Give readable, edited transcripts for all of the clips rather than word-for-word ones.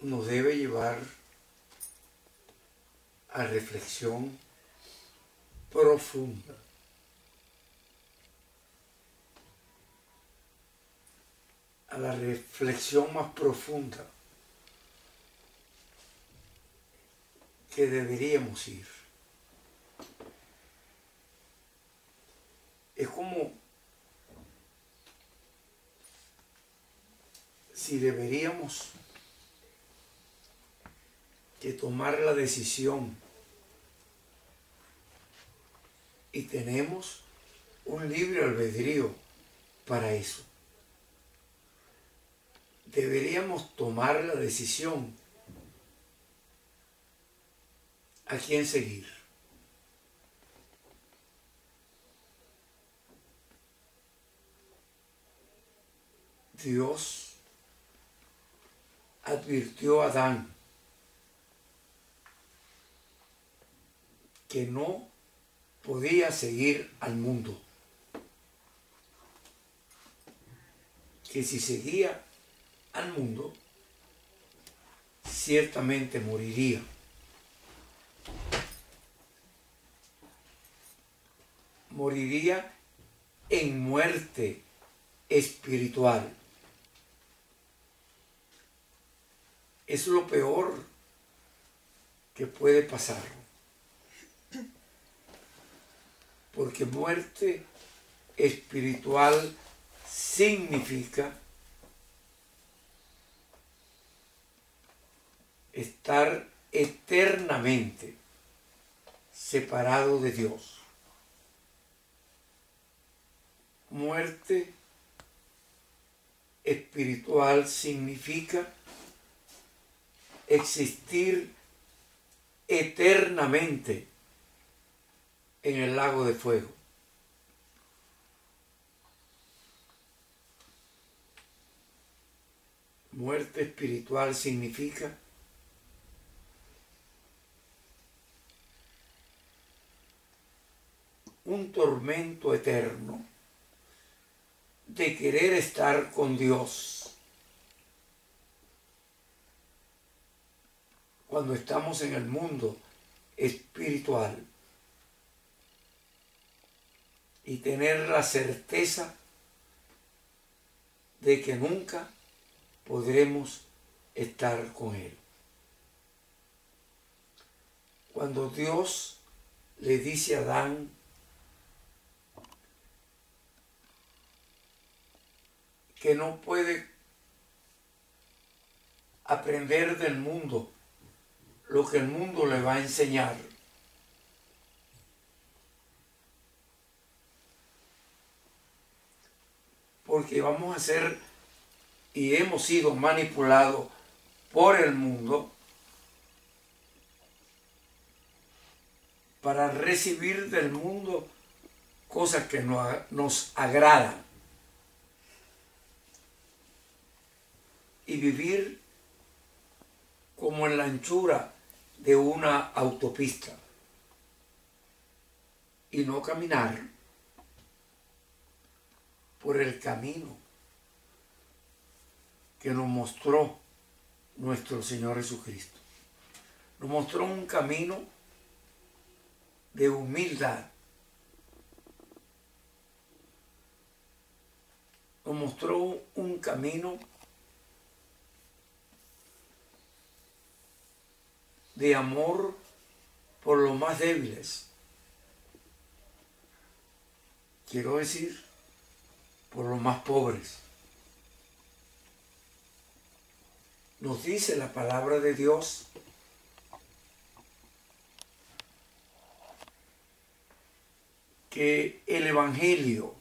nos debe llevar a reflexión profunda. A la reflexión más profunda que deberíamos ir. Es como si deberíamos que tomar la decisión y tenemos un libre albedrío para eso. Deberíamos tomar la decisión a quién seguir. Dios advirtió a Adán que no podía seguir al mundo, que si seguía al mundo, ciertamente moriría. Moriría en muerte espiritual. Es lo peor que puede pasar. Porque muerte espiritual significa estar eternamente separado de Dios. Muerte espiritual significa existir eternamente en el lago de fuego. Muerte espiritual significa un tormento eterno de querer estar con Dios cuando estamos en el mundo espiritual y tener la certeza de que nunca podremos estar con Él. Cuando Dios le dice a Adán que no puede aprender del mundo lo que el mundo le va a enseñar, porque vamos a ser y hemos sido manipulados por el mundo para recibir del mundo cosas que nos agradan y vivir como en la anchura de una autopista y no caminar por el camino que nos mostró nuestro Señor Jesucristo. Nos mostró un camino de humildad. Nos mostró un camino de amor por los más débiles. Quiero decir, por los más pobres. Nos dice la palabra de Dios que el Evangelio,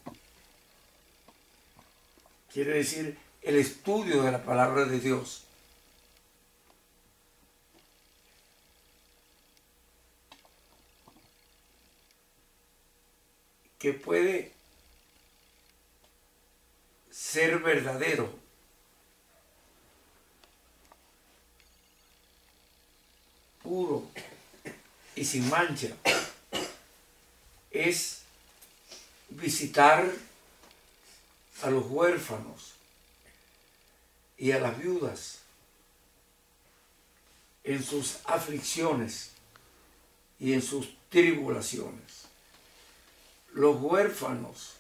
quiere decir el estudio de la palabra de Dios, que puede ser verdadero, puro y sin mancha, es visitar a los huérfanos y a las viudas en sus aflicciones y en sus tribulaciones. Los huérfanos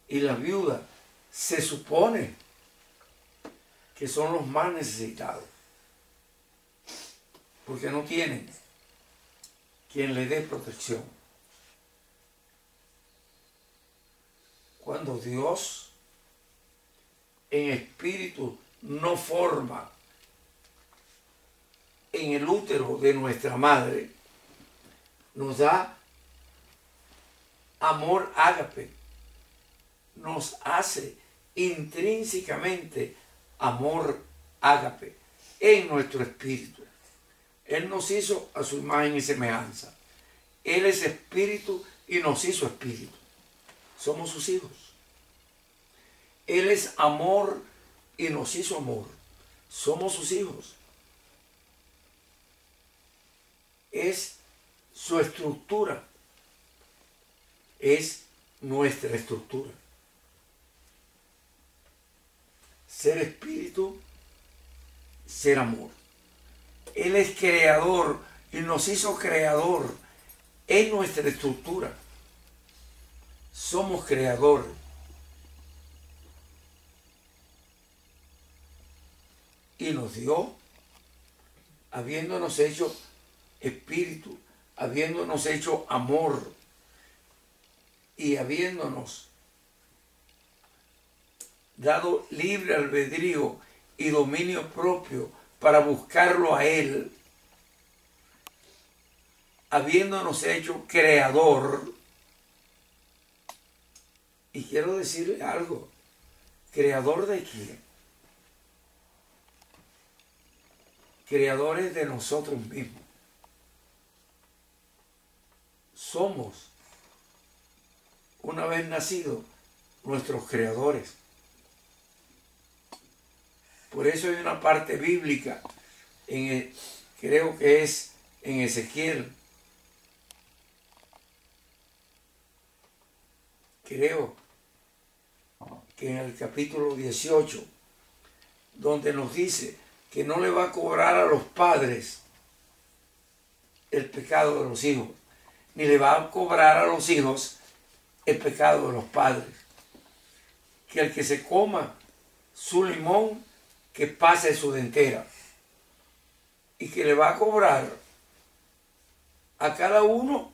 y las viudas se supone que son los más necesitados, porque no tienen quien les dé protección. Cuando Dios en espíritu nos forma en el útero de nuestra madre, nos da amor ágape, nos hace intrínsecamente amor ágape en nuestro espíritu. Él nos hizo a su imagen y semejanza. Él es espíritu y nos hizo espíritu. Somos sus hijos. Él es amor y nos hizo amor. Somos sus hijos. Es su estructura. Es nuestra estructura. Ser espíritu, ser amor. Él es creador y nos hizo creador. Es nuestra estructura. Somos creadores. Y nos dio, habiéndonos hecho espíritu, habiéndonos hecho amor y habiéndonos dado libre albedrío y dominio propio para buscarlo a Él, habiéndonos hecho creador. Y quiero decirle algo, ¿creador de quién? Creadores de nosotros mismos. Somos, una vez nacidos, nuestros creadores. Por eso hay una parte bíblica, creo que es en Ezequiel. Creo que en el capítulo 18, donde nos dice que no le va a cobrar a los padres el pecado de los hijos, ni le va a cobrar a los hijos el pecado de los padres. Que el que se coma su limón, que pase su dentera. Y que le va a cobrar a cada uno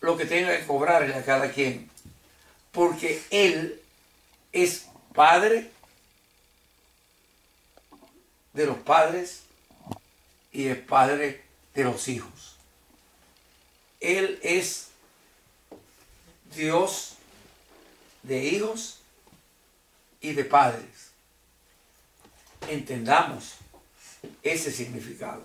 lo que tenga que cobrarle a cada quien. Porque Él es Padre de los padres y es Padre de los hijos. Él es Dios de hijos y de padres. Entendamos ese significado.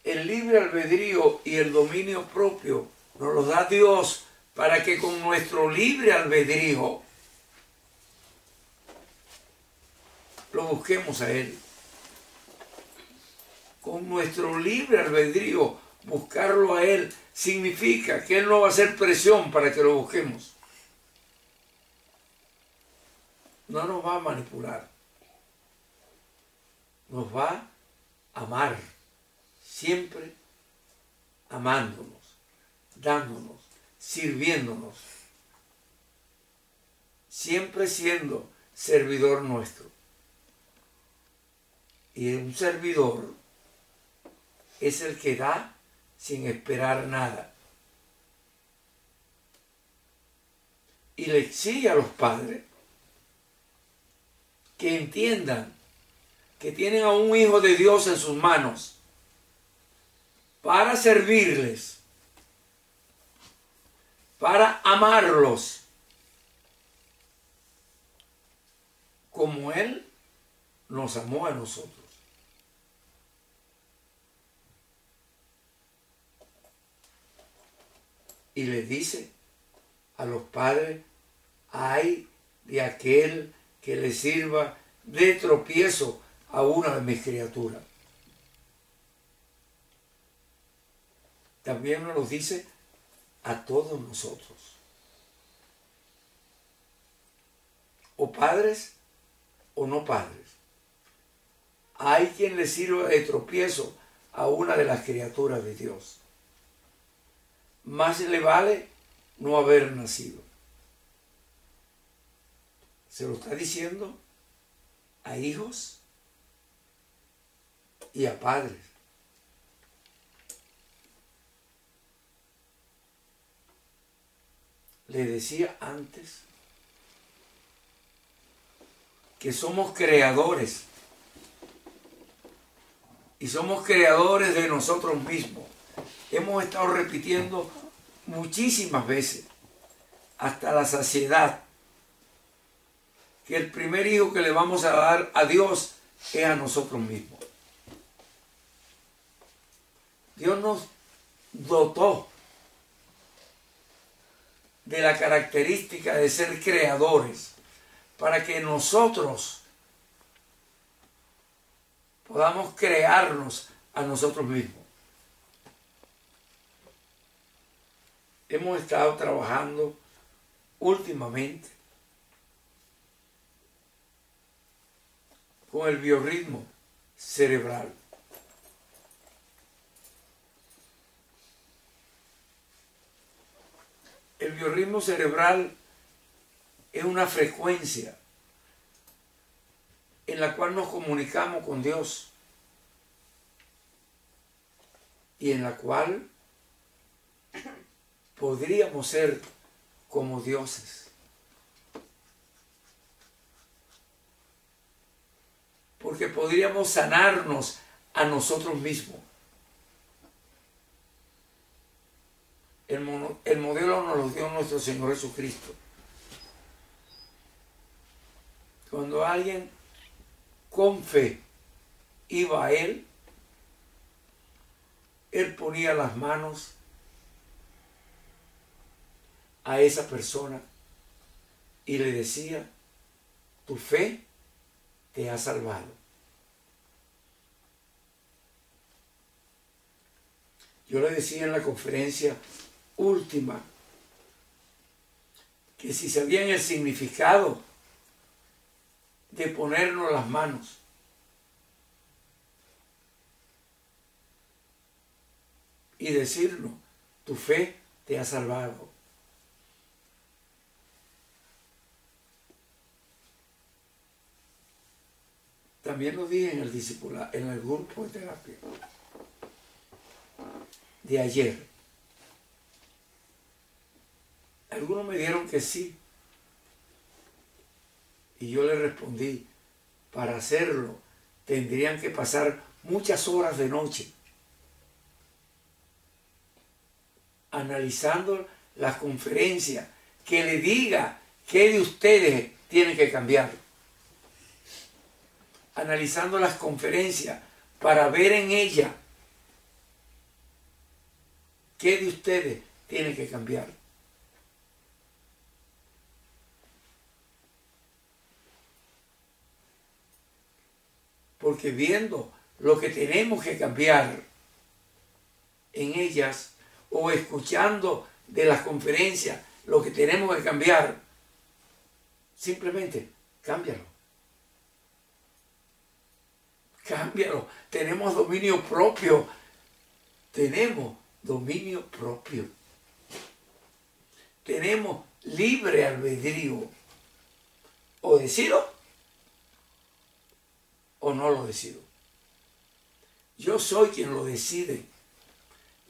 El libre albedrío y el dominio propio nos lo da Dios para que con nuestro libre albedrío lo busquemos a Él. Con nuestro libre albedrío buscarlo a Él significa que Él no va a hacer presión para que lo busquemos. No nos va a manipular. Nos va a amar. Siempre amándonos, dándonos, sirviéndonos. Siempre siendo servidor nuestro. Y un servidor es el que da sin esperar nada. Y le exige a los padres que entiendan que tienen a un hijo de Dios en sus manos para servirles, para amarlos, como Él nos amó a nosotros. Y les dice a los padres, ay de aquel que le sirva de tropiezo a una de mis criaturas. También nos lo dice a todos nosotros. O padres o no padres. hay quien le sirva de tropiezo a una de las criaturas de Dios. Más le vale no haber nacido. Se lo está diciendo a hijos y a padres. Le decía antes que somos creadores y somos creadores de nosotros mismos. Hemos estado repitiendo muchísimas veces, hasta la saciedad, que el primer hijo que le vamos a dar a Dios es a nosotros mismos. Dios nos dotó de la característica de ser creadores para que nosotros podamos crearnos a nosotros mismos. Hemos estado trabajando últimamente con el biorritmo cerebral. El biorritmo cerebral es una frecuencia en la cual nos comunicamos con Dios y en la cual podríamos ser como dioses. Porque podríamos sanarnos a nosotros mismos. El modelo nos lo dio nuestro Señor Jesucristo. Cuando alguien con fe iba a Él ponía las manos a esa persona y le decía: tu fe te ha salvado. Yo le decía en la conferencia última que si sabían el significado de ponernos las manos, y decirnos: tu fe te ha salvado. También lo dije en el discipulado, en el grupo de terapia de ayer. Algunos me dijeron que sí. Y yo le respondí: para hacerlo tendrían que pasar muchas horas de noche analizando las conferencias que le diga qué de ustedes tienen que cambiar. Analizando las conferencias para ver en ella qué de ustedes tienen que cambiar. Porque viendo lo que tenemos que cambiar en ellas, o escuchando de las conferencias lo que tenemos que cambiar, simplemente cámbialo. Cámbialo. Tenemos dominio propio. Tenemos dominio propio. Tenemos libre albedrío. O decido o no lo decido. Yo soy quien lo decide.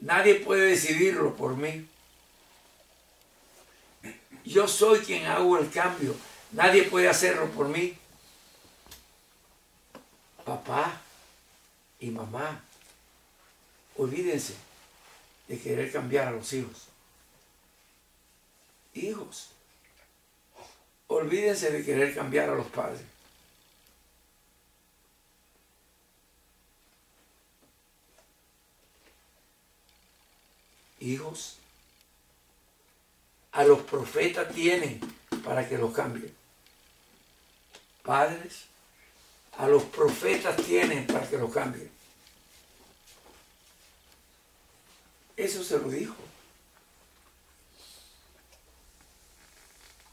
Nadie puede decidirlo por mí. Yo soy quien hago el cambio. Nadie puede hacerlo por mí. Papá y mamá, olvídense de querer cambiar a los hijos. Hijos, olvídense de querer cambiar a los padres. Hijos, a los profetas tienen para que los cambien. Padres, a los profetas tienen para que los cambien. Eso se lo dijo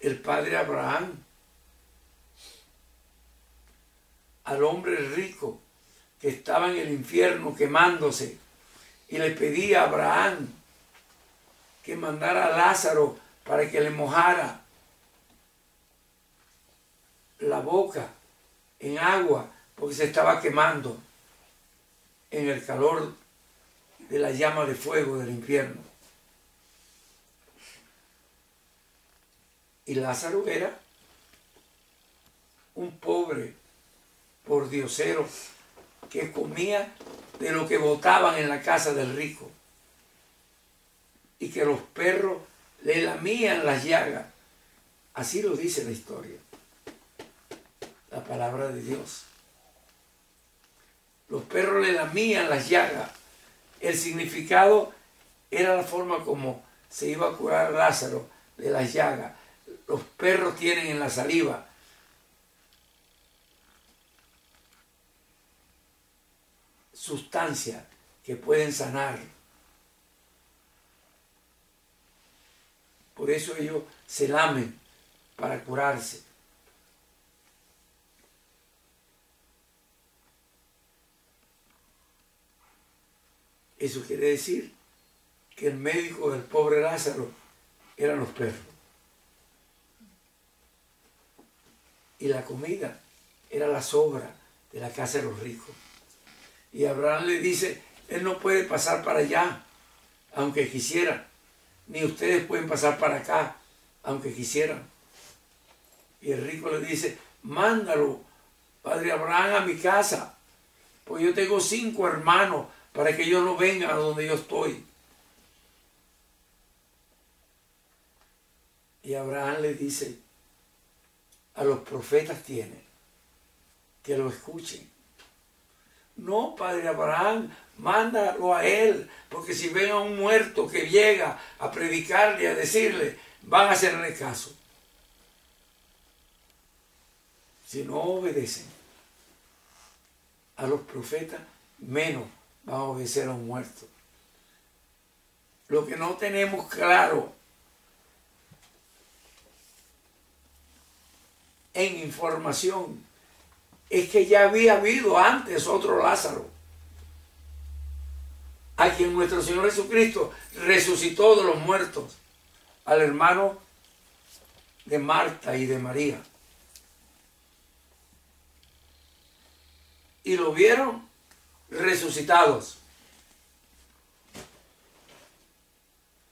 el padre Abraham al hombre rico que estaba en el infierno quemándose, y le pedía a Abraham que mandara a Lázaro para que le mojara la boca en agua, porque se estaba quemando en el calor de la llama de fuego del infierno. Y Lázaro era un pobre pordiosero que comía de lo que botaban en la casa del rico, y que los perros le lamían las llagas. Así lo dice la historia, la palabra de Dios. Los perros le lamían las llagas. El significado era la forma como se iba a curar Lázaro de las llagas. Los perros tienen en la saliva sustancias que pueden sanar. Por eso ellos se lamen para curarse. Eso quiere decir que el médico del pobre Lázaro eran los perros. Y la comida era la sobra de la casa de los ricos. Y Abraham le dice, él no puede pasar para allá, aunque quisiera. Ni ustedes pueden pasar para acá, aunque quisieran. Y el rico le dice, mándalo, padre Abraham, a mi casa, pues yo tengo 5 hermanos para que ellos no vengan a donde yo estoy. Y Abraham le dice, a los profetas tiene, que lo escuchen. No, padre Abraham, mándalo a él, porque si ven a un muerto que llega a predicarle, a decirle, van a hacerle caso. Si no obedecen a los profetas, menos van a obedecer a un muerto. Lo que no tenemos claro en información es que ya había habido antes otro Lázaro, a quien nuestro Señor Jesucristo resucitó de los muertos, al hermano de Marta y de María. Y lo vieron resucitados.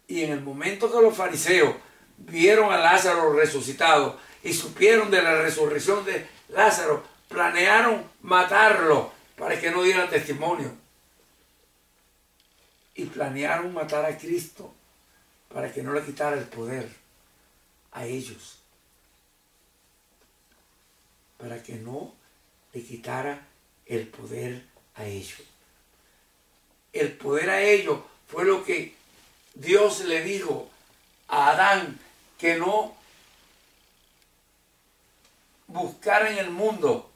Y en el momento que los fariseos vieron a Lázaro resucitado y supieron de la resurrección de Lázaro, planearon matarlo para que no diera testimonio. Y planearon matar a Cristo para que no le quitara el poder a ellos. Para que no le quitara el poder a ellos. El poder a ellos fue lo que Dios le dijo a Adán, que no buscara en el mundo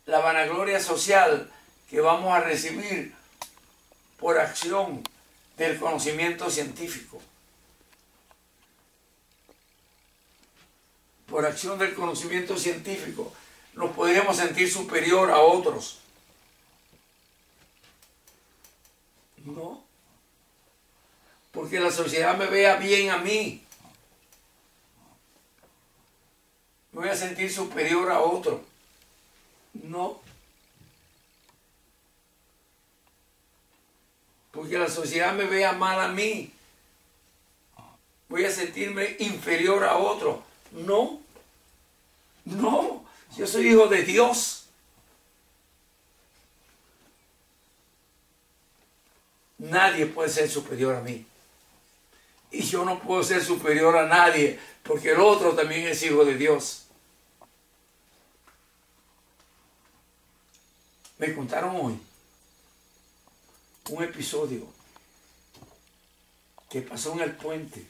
la vanagloria social que vamos a recibir por acción del conocimiento científico. Por acción del conocimiento científico nos podríamos sentir superior a otros. No. Porque la sociedad me vea bien a mí. Me voy a sentir superior a otro. No. Porque la sociedad me vea mal a mí. Voy a sentirme inferior a otro. No. No. Yo soy hijo de Dios. Nadie puede ser superior a mí. Y yo no puedo ser superior a nadie, porque el otro también es hijo de Dios. Me contaron hoy un episodio que pasó en el puente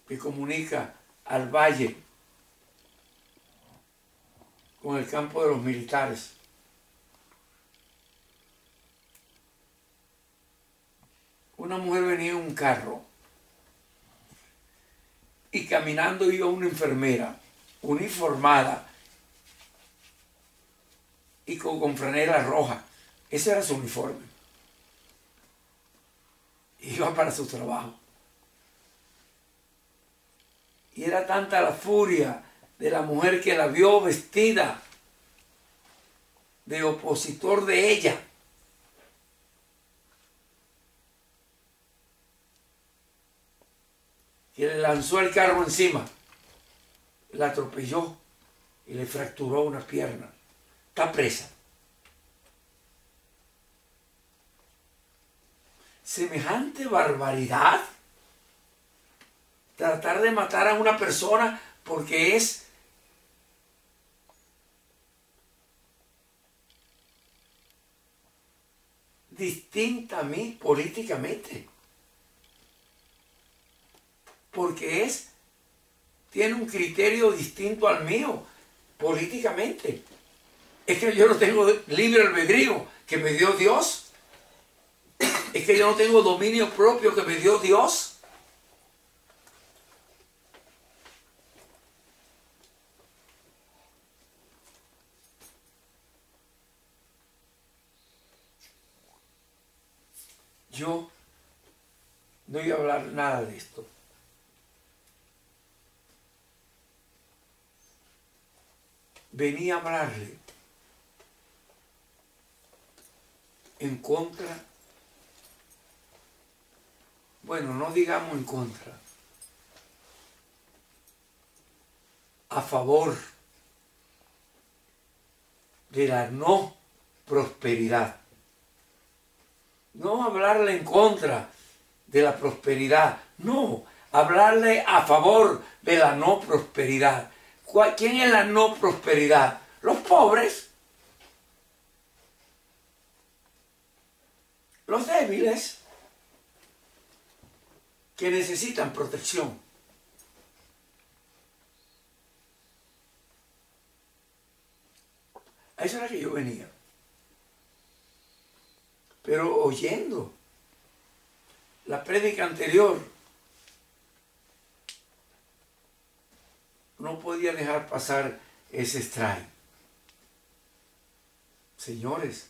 que comunica al valle con el campo de los militares. Una mujer venía en un carro y caminando iba una enfermera uniformada y con franela roja. Ese era su uniforme. Iba para su trabajo. Y era tanta la furia de la mujer que la vio vestida de opositor de ella, que le lanzó el carro encima, la atropelló y le fracturó una pierna. Está presa. Semejante barbaridad. Tratar de matar a una persona porque es distinta a mí políticamente. Porque tiene un criterio distinto al mío políticamente. Es que yo no tengo libre albedrío que me dio Dios. Es que yo no tengo dominio propio que me dio Dios. Yo no iba a hablar nada de esto. Venía a hablarle en contra, bueno, no digamos en contra, a favor de la no prosperidad. No hablarle en contra de la prosperidad, no, hablarle a favor de la no prosperidad. ¿Quién es la no prosperidad? Los pobres, los débiles, que necesitan protección. A eso era que yo venía. Pero oyendo la prédica anterior, no podía dejar pasar ese strike. Señores,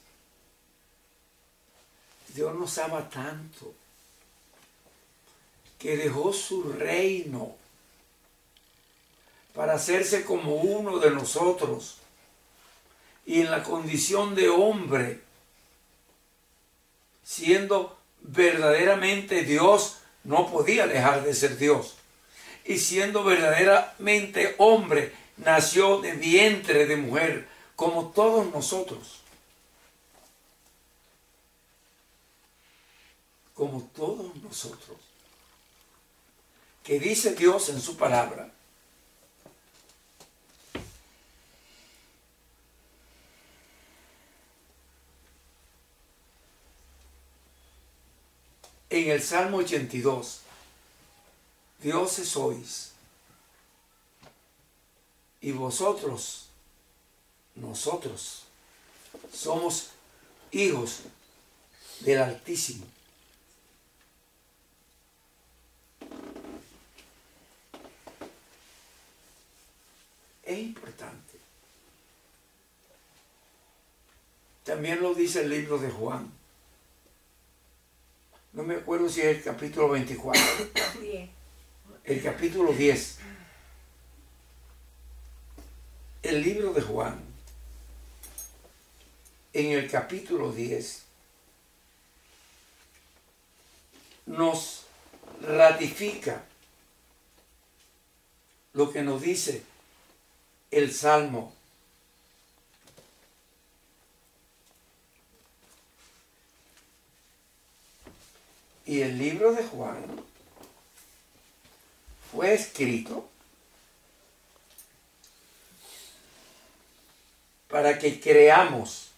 Dios nos ama tanto que dejó su reino para hacerse como uno de nosotros y en la condición de hombre, siendo verdaderamente Dios, no podía dejar de ser Dios. Y siendo verdaderamente hombre, nació de vientre de mujer, como todos nosotros. Como todos nosotros. Que dice Dios en su palabra. En el Salmo 82, dioses sois, y vosotros, nosotros, somos hijos del Altísimo. Es importante. También lo dice el libro de Juan. No me acuerdo si es el capítulo 24. El capítulo 10. El libro de Juan, en el capítulo 10, nos ratifica lo que nos dice el Salmo. Y el libro de Juan fue escrito para que creamos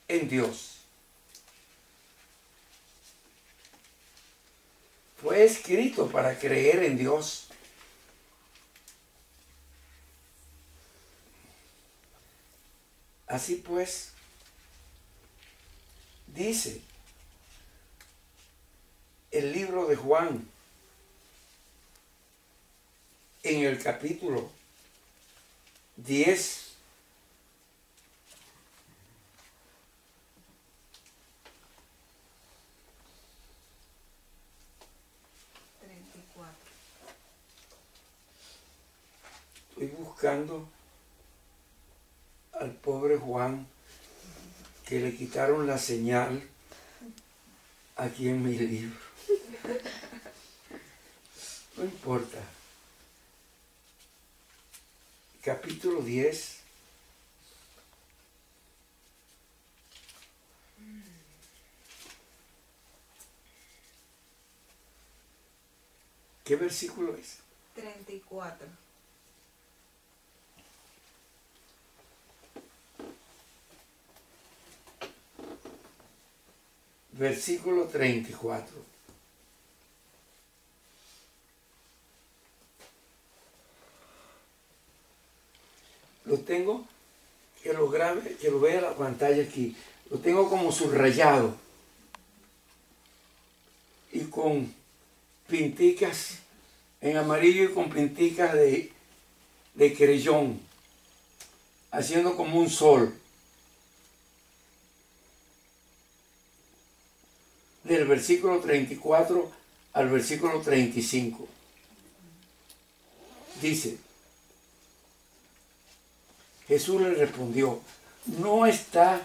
en Dios. Fue escrito para creer en Dios. Así pues, dice el libro de Juan en el capítulo 10. Estoy buscando al pobre Juan, que le quitaron la señal aquí en mi libro. No importa. Capítulo 10. ¿Qué versículo es? 34. Versículo 34. Lo tengo, que lo grabe, que lo vea la pantalla aquí. Lo tengo como subrayado y con pinticas en amarillo y con pinticas de creyón, haciendo como un sol. Del versículo 34 al versículo 35. Dice, Jesús le respondió, no está.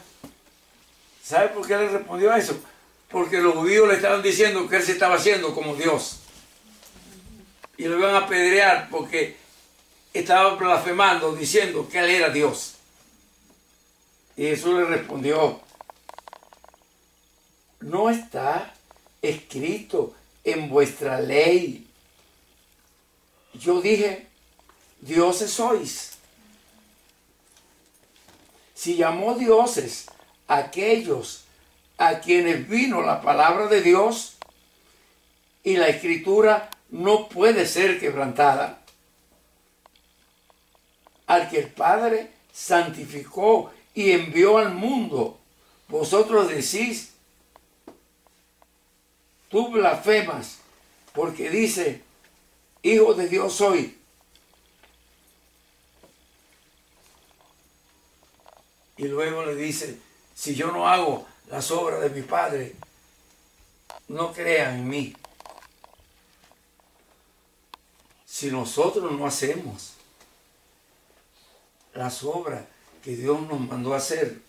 ¿Sabe por qué le respondió eso? Porque los judíos le estaban diciendo que él se estaba haciendo como Dios. Y lo iban a apedrear porque estaba blasfemando, diciendo que él era Dios. Y Jesús le respondió, no está escrito en vuestra ley. Yo dije, dioses sois. Si llamó dioses a aquellos a quienes vino la palabra de Dios, y la escritura no puede ser quebrantada, al que el Padre santificó y envió al mundo, vosotros decís, tú blasfemas, porque dice, hijo de Dios soy. Y luego le dice, si yo no hago las obras de mi Padre, no crean en mí. Si nosotros no hacemos las obras que Dios nos mandó a hacer,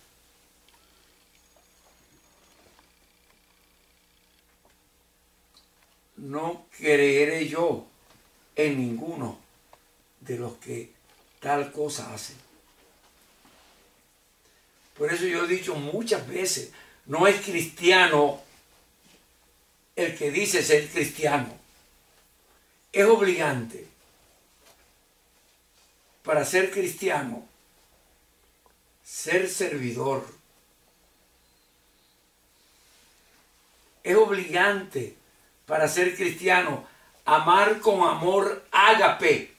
no creeré yo en ninguno de los que tal cosa hacen. Por eso yo he dicho muchas veces, no es cristiano el que dice ser cristiano. Es obligante para ser cristiano ser servidor. Es obligante para ser cristiano amar con amor ágape.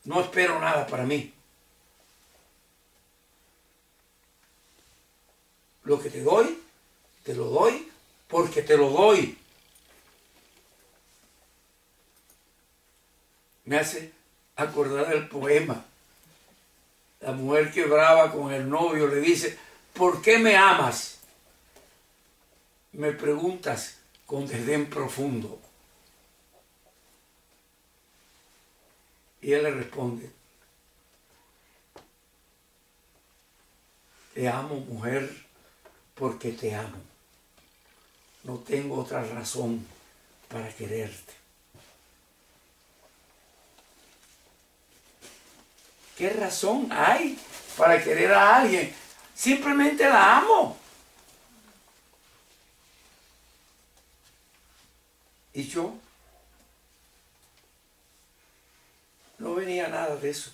No espero nada para mí. Lo que te doy porque te lo doy. Me hace acordar el poema. La mujer que brava con el novio le dice, ¿por qué me amas? Me preguntas con desdén profundo. Y él le responde, te amo, mujer, porque te amo. No tengo otra razón para quererte. ¿Qué razón hay para querer a alguien? Simplemente la amo. Y yo no venía nada de eso.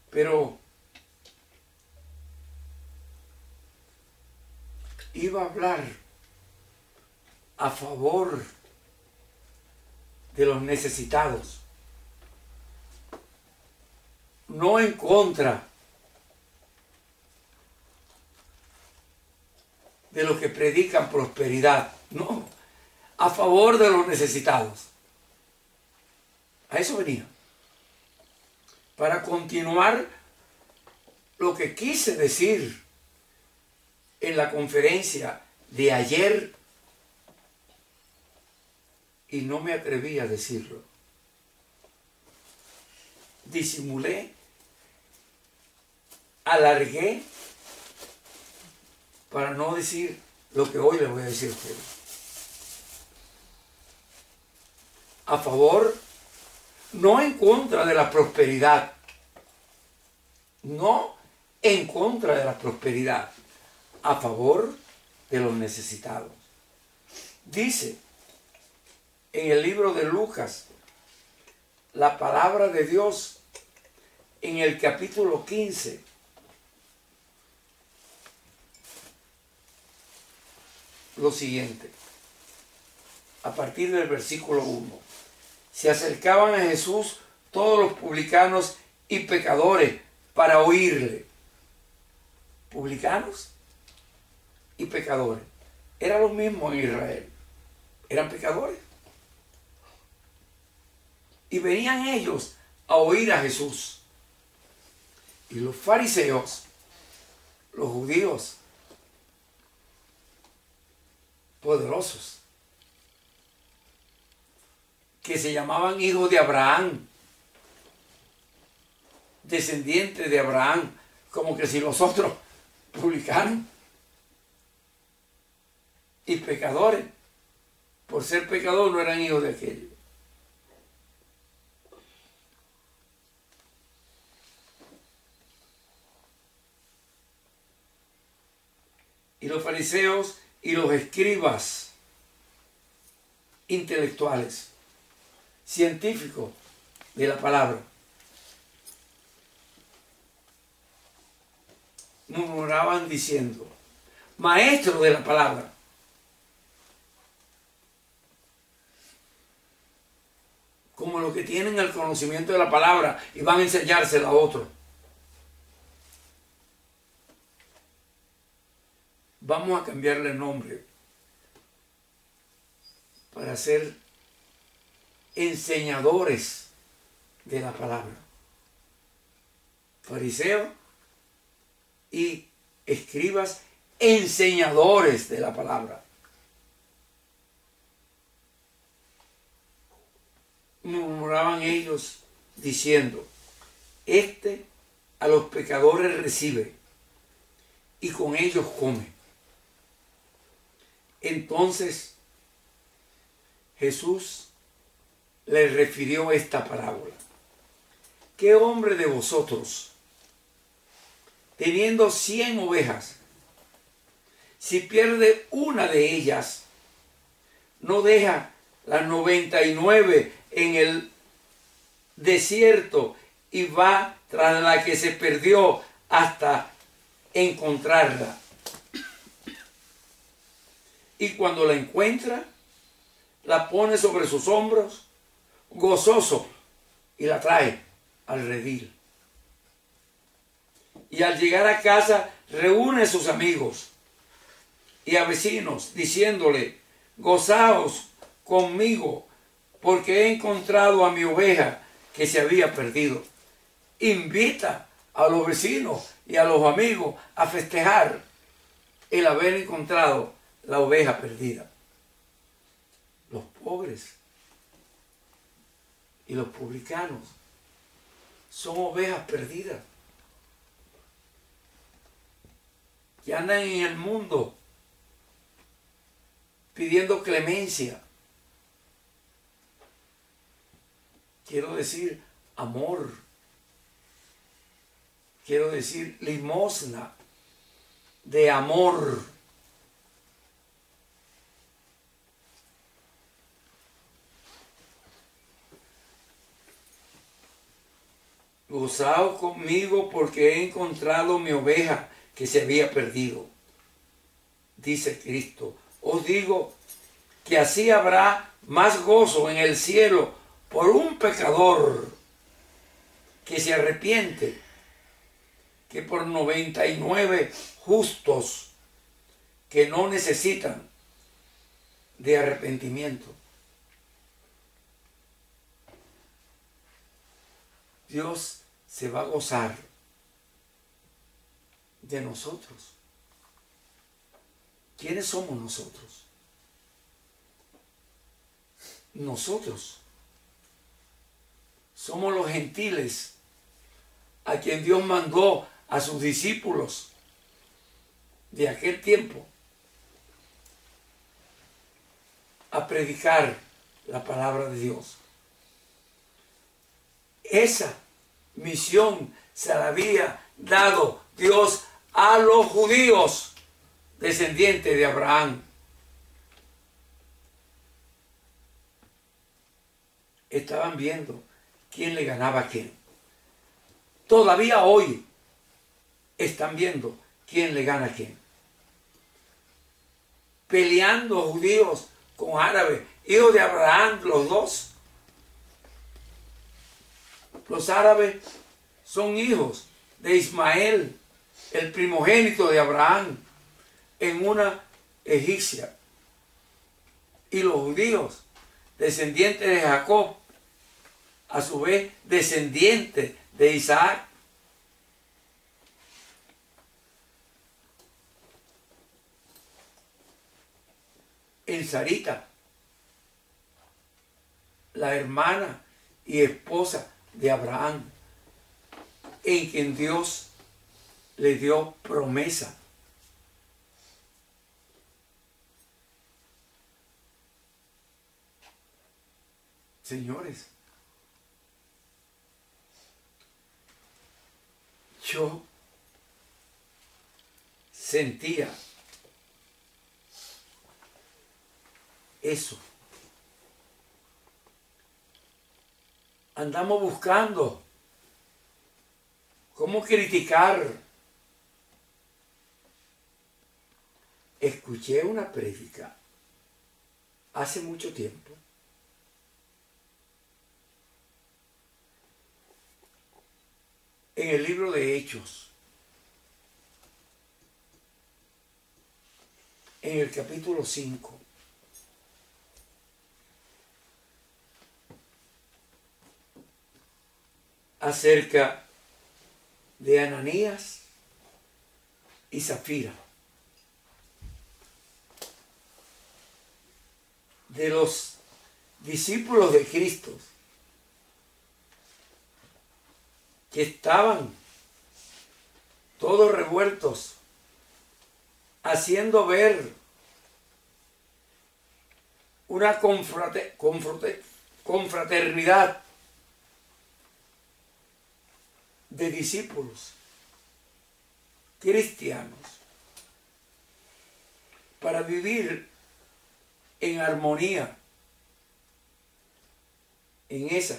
Pero iba a hablar a favor de los necesitados, no en contra de los que predican prosperidad. No, a favor de los necesitados. A eso venía. Para continuar lo que quise decir en la conferencia de ayer y no me atreví a decirlo. Disimulé, alargué para no decir lo que hoy les voy a decir a ustedes. A favor, no en contra de la prosperidad, no en contra de la prosperidad, a favor de los necesitados. Dice en el libro de Lucas, la palabra de Dios, en el capítulo 15, lo siguiente, a partir del versículo 1. Se acercaban a Jesús todos los publicanos y pecadores para oírle. Publicanos y pecadores. Era lo mismo en Israel. Eran pecadores. Y venían ellos a oír a Jesús. Y los fariseos, los judíos, poderosos, que se llamaban hijos de Abraham, descendientes de Abraham, como que si los otros publicanos y pecadores, por ser pecadores no eran hijos de aquellos. Y los fariseos y los escribas intelectuales, científicos de la palabra, murmuraban diciendo: maestro de la palabra, como los que tienen el conocimiento de la palabra y van a enseñársela a otros. Vamos a cambiarle el nombre para ser enseñadores de la palabra. Fariseos y escribas enseñadores de la palabra. Murmuraban ellos diciendo: este a los pecadores recibe y con ellos come. Entonces Jesús les refirió esta parábola: ¿qué hombre de vosotros, teniendo 100 ovejas, si pierde una de ellas, no deja las 99 en el desierto y va tras la que se perdió hasta encontrarla? Y cuando la encuentra, la pone sobre sus hombros, gozoso, y la trae al redil. Y al llegar a casa, reúne a sus amigos y a vecinos, diciéndole: gozaos conmigo, porque he encontrado a mi oveja que se había perdido. Invita a los vecinos y a los amigos a festejar el haber encontrado la oveja perdida. Los pobres y los publicanos son ovejas perdidas que andan en el mundo pidiendo clemencia. Quiero decir amor. Quiero decir limosna de amor. Gozaos conmigo porque he encontrado mi oveja que se había perdido. Dice Cristo: os digo que así habrá más gozo en el cielo por un pecador que se arrepiente que por 99 justos que no necesitan de arrepentimiento. Dios se va a gozar de nosotros. ¿Quiénes somos nosotros? Nosotros somos los gentiles a quien Dios mandó a sus discípulos de aquel tiempo a predicar la palabra de Dios. Esa misión se la había dado Dios a los judíos descendientes de Abraham. Estaban viendo quién le ganaba a quién. Todavía hoy están viendo quién le gana a quién. Peleando judíos con árabes, hijos de Abraham, los dos. Los árabes son hijos de Ismael, el primogénito de Abraham, en una egipcia. Y los judíos, descendientes de Jacob, a su vez descendientes de Isaac. En Sarita, la hermana y esposa de Abraham, en quien Dios le dio promesa. Señores, yo sentía eso. Andamos buscando cómo criticar. Escuché una prédica hace mucho tiempo en el libro de Hechos, en el capítulo 5. Acerca de Ananías y Zafira, de los discípulos de Cristo que estaban todos revueltos, haciendo ver una confraternidad de discípulos cristianos para vivir en armonía, en esa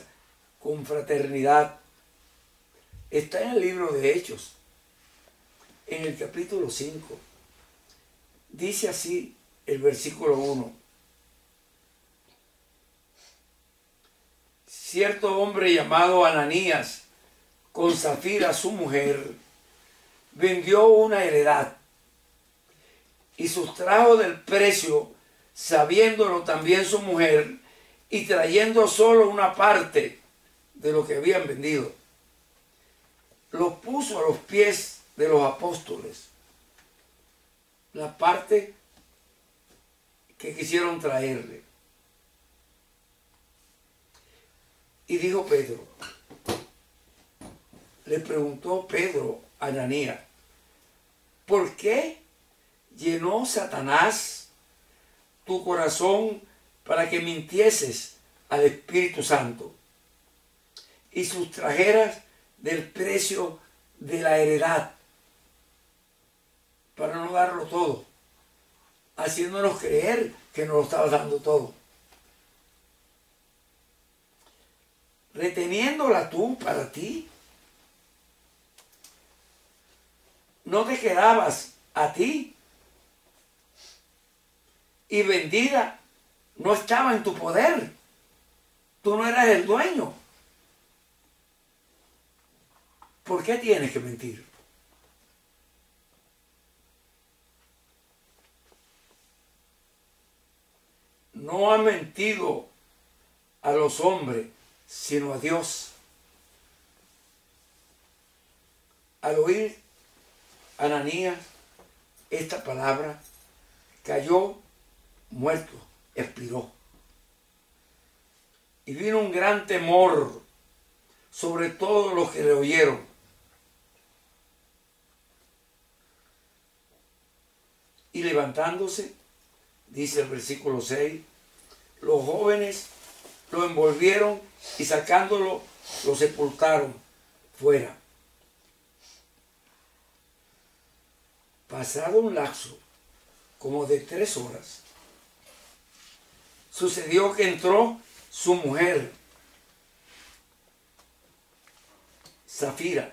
confraternidad. Está en el libro de Hechos, en el capítulo 5. Dice así el versículo 1. Cierto hombre llamado Ananías, con Zafira su mujer, vendió una heredad y sustrajo del precio, sabiéndolo también su mujer, y trayendo solo una parte de lo que habían vendido, lo puso a los pies de los apóstoles, la parte que quisieron traerle. Y dijo Pedro, le preguntó Pedro a Ananías, ¿por qué llenó Satanás tu corazón para que mintieses al Espíritu Santo y sustrajeras del precio de la heredad para no darlo todo, haciéndonos creer que nos lo estabas dando todo, reteniéndola tú para ti? ¿No te quedabas a ti? Y vendida no estaba en tu poder. Tú no eras el dueño. ¿Por qué tienes que mentir? no ha mentido a los hombres, sino a Dios. Al oír Ananías esta palabra, cayó muerto, expiró. Y vino un gran temor sobre todos los que le oyeron. Y levantándose, dice el versículo 6, los jóvenes lo envolvieron y sacándolo, lo sepultaron fuera. Pasado un lapso como de 3 horas, sucedió que entró su mujer, Safira,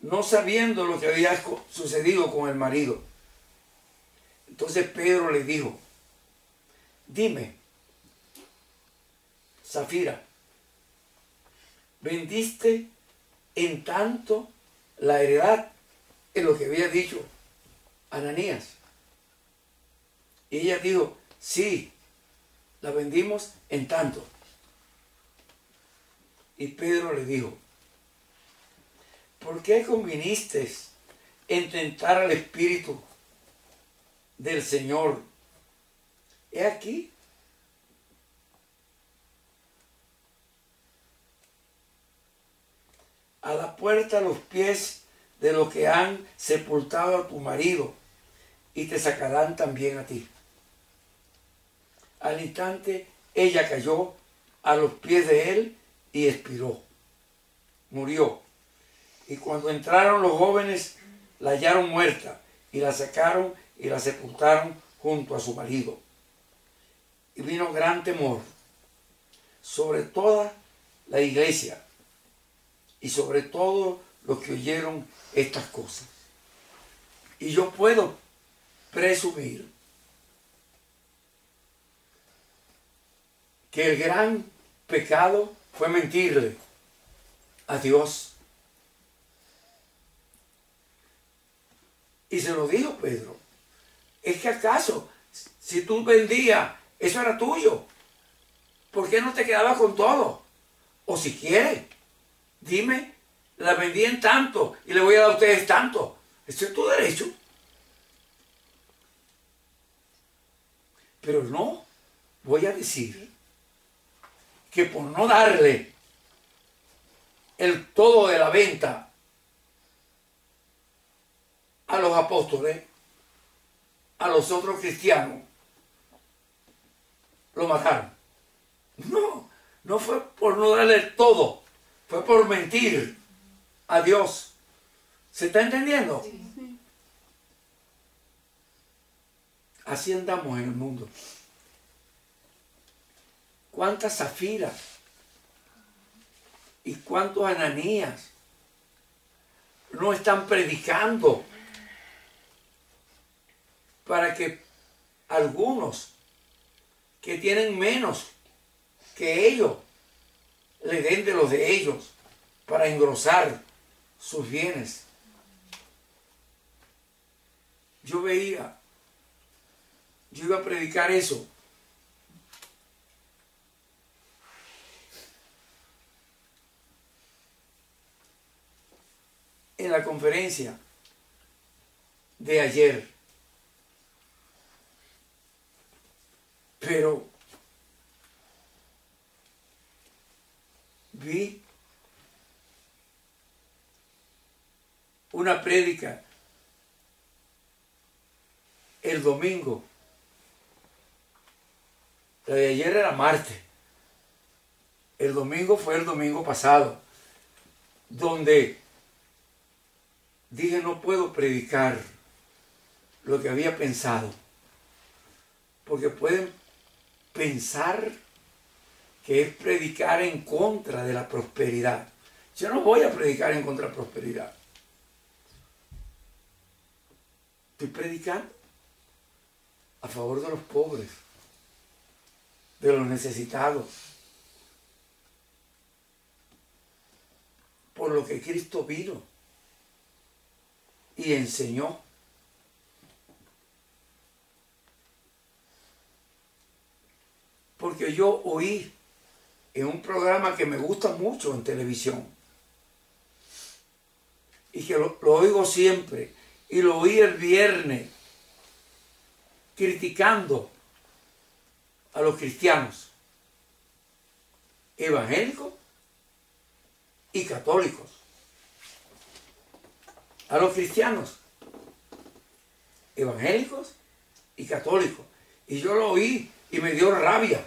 no sabiendo lo que había sucedido con el marido. Entonces Pedro le dijo, dime, Safira, ¿vendiste en tanto la heredad? En lo que había dicho Ananías. Y ella dijo, sí, la vendimos en tanto. Y Pedro le dijo, ¿por qué conviniste en tentar al Espíritu del Señor? He aquí, a la puerta los pies de los que han sepultado a tu marido, y te sacarán también a ti. Al instante ella cayó a los pies de él y expiró. Murió. Y cuando entraron los jóvenes, la hallaron muerta, y la sacaron y la sepultaron junto a su marido. Y vino gran temor sobre toda la iglesia y sobre todos los que oyeron estas cosas. Y yo puedo presumir que el gran pecado fue mentirle a Dios. Y se lo dijo Pedro. ¿Es que acaso, si tú vendías, eso era tuyo? ¿Por qué no te quedabas con todo? O si quieres, dime, la vendí en tanto y le voy a dar a ustedes tanto. Eso es tu derecho. Pero no voy a decir que por no darle el todo de la venta a los apóstoles, a los otros cristianos, lo mataron. No, no fue por no darle el todo, fue por mentir a Dios. ¿Se está entendiendo? Sí. Así andamos en el mundo. ¿Cuántas Zafiras y cuántos Ananías no están predicando para que algunos que tienen menos que ellos le den de los de ellos para engrosar sus bienes? Yo iba a predicar eso. En la conferencia de ayer. Pero vi una prédica el domingo. La de ayer era martes. El domingo fue el domingo pasado, donde dije no puedo predicar lo que había pensado, porque pueden pensar que es predicar en contra de la prosperidad. Yo no voy a predicar en contra de la prosperidad. Estoy predicando a favor de los pobres, de los necesitados, por lo que Cristo vino y enseñó. porque yo oí en un programa que me gusta mucho en televisión y que lo oigo siempre, y lo oí el viernes criticando a los cristianos evangélicos y católicos. A los cristianos evangélicos y católicos. Y yo lo oí y me dio rabia.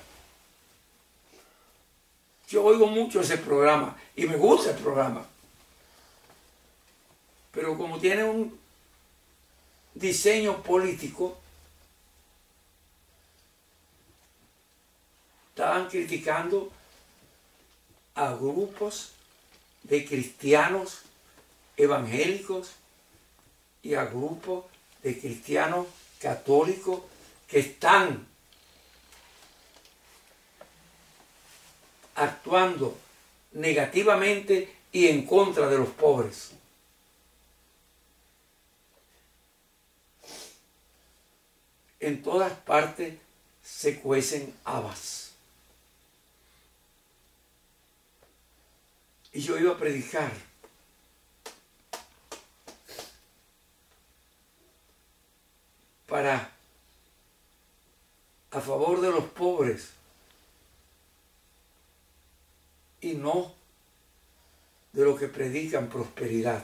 Yo oigo mucho ese programa y me gusta el programa. Pero como tiene un diseño político, estaban criticando a grupos de cristianos evangélicos y a grupos de cristianos católicos que están actuando negativamente y en contra de los pobres. En todas partes se cuecen habas. Y yo iba a predicar a favor de los pobres y no de los que predican prosperidad.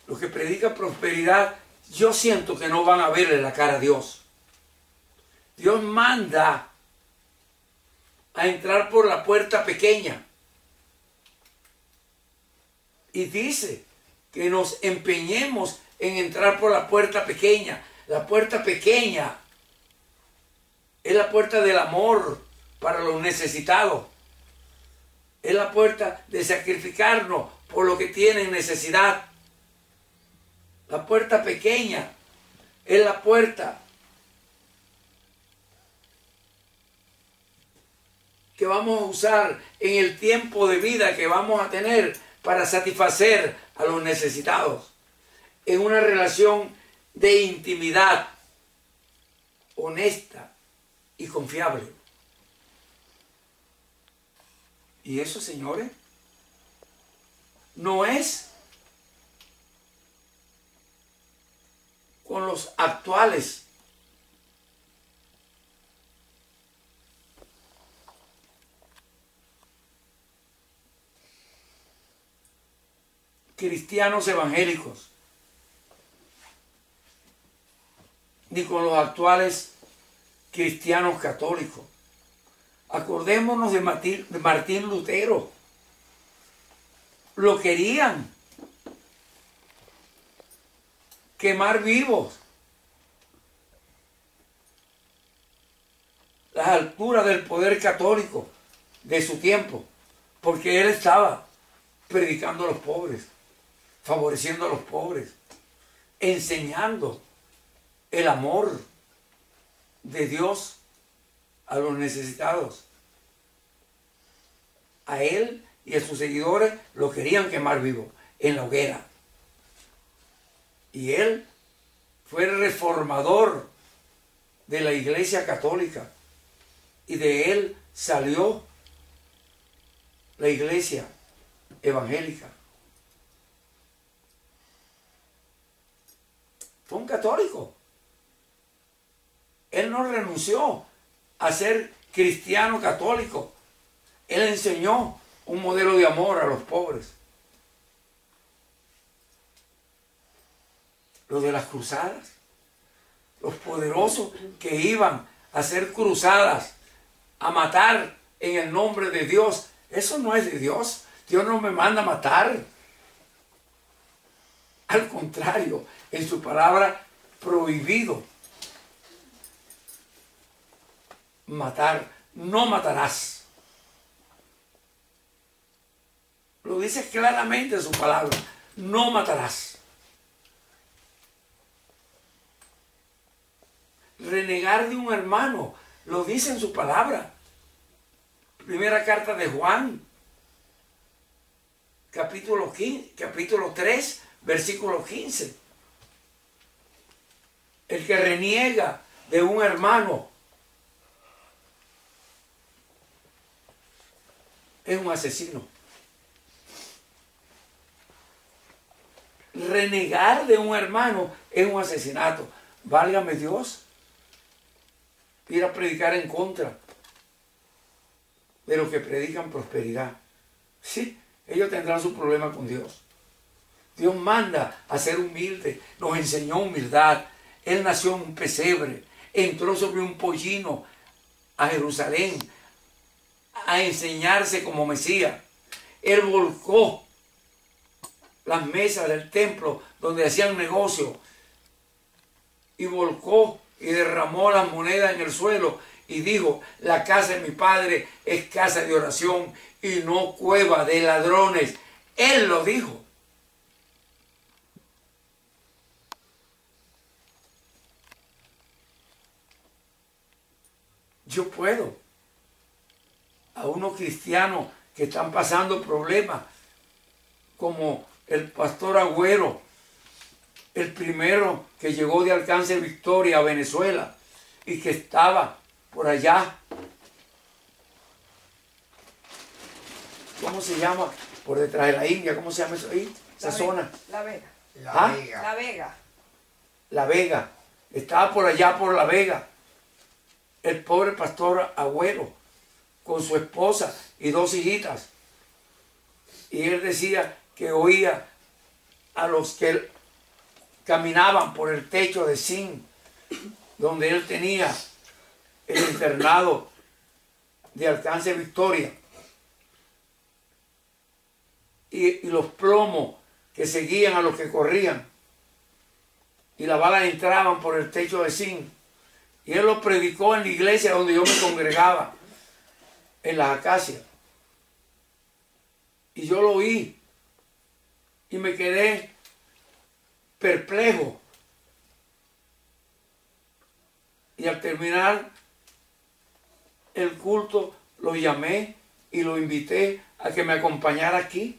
Los que predican prosperidad, yo siento que no van a verle la cara a Dios. Dios manda a entrar por la puerta pequeña y dice que nos empeñemos en entrar por la puerta pequeña. La puerta pequeña es la puerta del amor para los necesitados. Es la puerta de sacrificarnos por lo que tienen necesidad. La puerta pequeña es la puerta que vamos a usar en el tiempo de vida que vamos a tener para satisfacer a los necesitados en una relación de intimidad honesta y confiable. Y eso, señores, no es con los actuales cristianos evangélicos, ni con los actuales cristianos católicos. Acordémonos de Martín Lutero. Lo querían quemar vivos. Las alturas del poder católico de su tiempo, porque él estaba predicando a los pobres, favoreciendo a los pobres, enseñando el amor de Dios a los necesitados. A él y a sus seguidores lo querían quemar vivo en la hoguera. Y él fue el reformador de la Iglesia Católica. Y de él salió la Iglesia Evangélica. Fue un católico. Él no renunció a ser cristiano católico. Él enseñó un modelo de amor a los pobres. Los de las cruzadas, los poderosos que iban a hacer cruzadas, a matar en el nombre de Dios. Eso no es de Dios. Dios no me manda a matar. Al contrario, en su palabra, prohibido matar. No matarás. Lo dice claramente en su palabra. No matarás. Renegar de un hermano. Lo dice en su palabra. Primera carta de Juan. Capítulo 3, versículo 15. El que reniega de un hermano es un asesino. Renegar de un hermano es un asesinato. Válgame Dios. Ir a predicar en contra de los que predican prosperidad. Sí, ellos tendrán su problema con Dios. Dios manda a ser humilde, nos enseñó humildad. Él nació en un pesebre, entró sobre un pollino a Jerusalén a enseñarse como Mesías. Él volcó las mesas del templo donde hacían negocio y volcó y derramó las monedas en el suelo y dijo: la casa de mi padre es casa de oración y no cueva de ladrones. Él lo dijo. Yo puedo a unos cristianos que están pasando problemas, como el pastor Agüero, el primero que llegó de Alcance Victoria a Venezuela y que estaba por allá, ¿cómo se llama? Por detrás de la India, ¿cómo se llama eso ahí? Esa zona. La Vega. ¿Ah? La Vega. La Vega. Estaba por allá por La Vega. El pobre pastor Agüero, con su esposa y 2 hijitas. Y él decía que oía a los que caminaban por el techo de zinc, donde él tenía el internado de Alcance Victoria. Y los plomos que seguían a los que corrían. Y las balas entraban por el techo de zinc. Y él lo predicó en la iglesia donde yo me congregaba, en las Acacias. Y yo lo oí. Y me quedé perplejo. Y al terminar el culto, lo llamé y lo invité a que me acompañara aquí.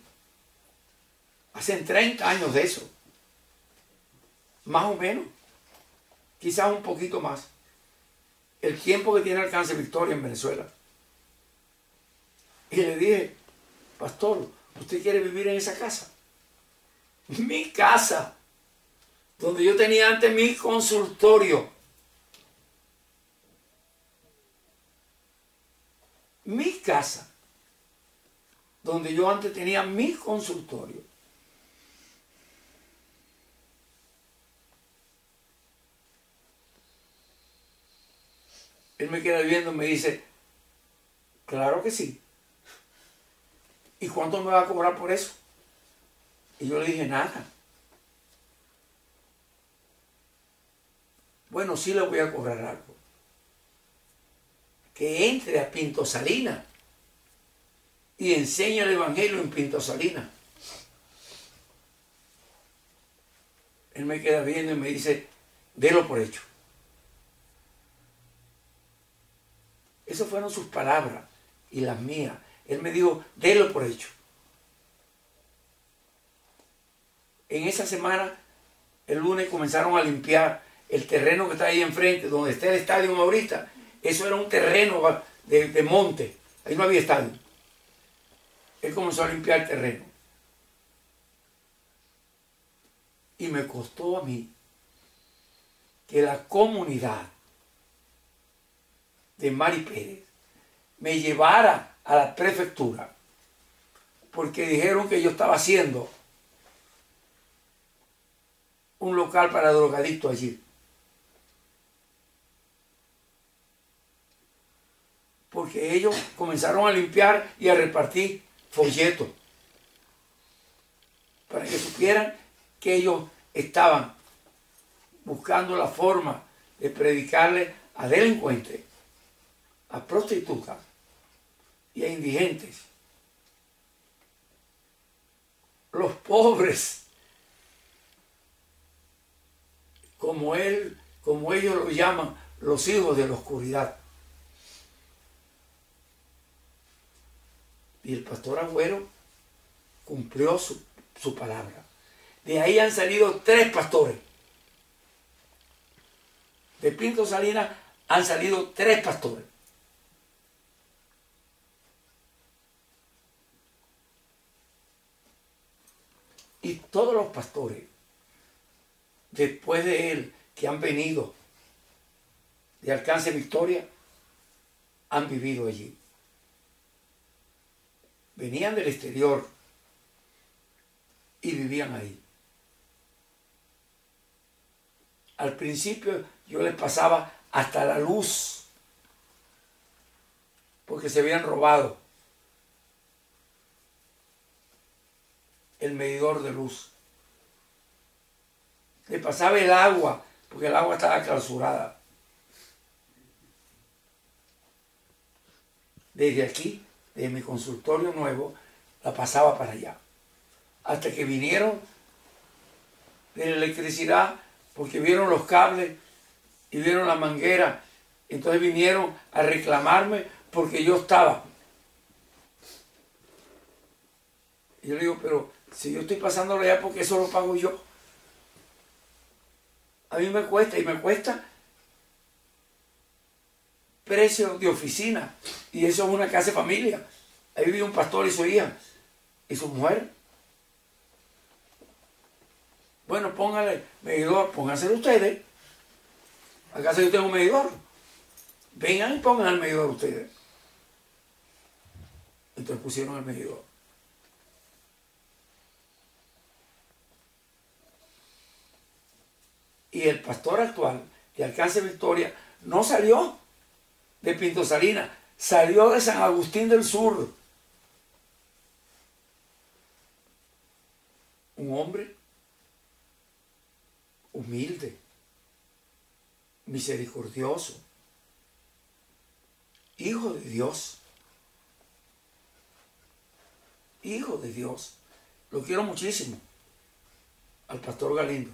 Hace 30 años de eso. Más o menos. Quizás un poquito más. El tiempo que tiene Alcance Victoria en Venezuela. Y le dije: pastor, ¿usted quiere vivir en esa casa? Mi casa, donde yo tenía antes mi consultorio. Mi casa, donde yo antes tenía mi consultorio. Él me queda viendo y me dice: claro que sí. ¿Y cuánto me va a cobrar por eso? Y yo le dije: nada. Bueno, sí le voy a cobrar algo. Que entre a Pinto Salinas y enseñe el evangelio en Pinto Salinas. Él me queda viendo y me dice: délo por hecho. Esas fueron sus palabras y las mías. Él me dijo: délo por hecho. En esa semana, el lunes, comenzaron a limpiar el terreno que está ahí enfrente, donde está el estadio ahorita. Eso era un terreno de monte. Ahí no había estadio. Él comenzó a limpiar el terreno. Y me costó a mí que la comunidad de Mari Pérez me llevara a la prefectura, porque dijeron que yo estaba haciendo un local para drogadictos allí. Porque ellos comenzaron a limpiar y a repartir folletos para que supieran que ellos estaban buscando la forma de predicarle a delincuentes, a prostitutas y a indigentes. Los pobres, como ellos lo llaman, los hijos de la oscuridad. Y el pastor Agüero cumplió su palabra. De ahí han salido 3 pastores. De Pinto Salinas han salido 3 pastores. Y todos los pastores, después de él, que han venido de Alcance Victoria, han vivido allí. Venían del exterior y vivían ahí. Al principio yo les pasaba hasta la luz, porque se habían robado el medidor de luz. Le pasaba el agua, porque el agua estaba clausurada. Desde aquí, desde mi consultorio nuevo, la pasaba para allá. Hasta que vinieron de la electricidad, porque vieron los cables y vieron la manguera. Entonces vinieron a reclamarme porque yo estaba. Y yo le digo, pero si yo estoy pasándolo allá, porque eso lo pago yo. A mí me cuesta, y me cuesta precio de oficina. Y eso es una casa de familia. Ahí vive un pastor y su hija y su mujer. Bueno, póngale medidor, pónganselo ustedes. ¿Acaso yo tengo un medidor? Vengan y pongan el medidor ustedes. Entonces pusieron el medidor. Y el pastor actual de Alcance Victoria no salió de Pinto Salinas, salió de San Agustín del Sur. Un hombre humilde, misericordioso, hijo de Dios. Hijo de Dios. Lo quiero muchísimo al pastor Galindo.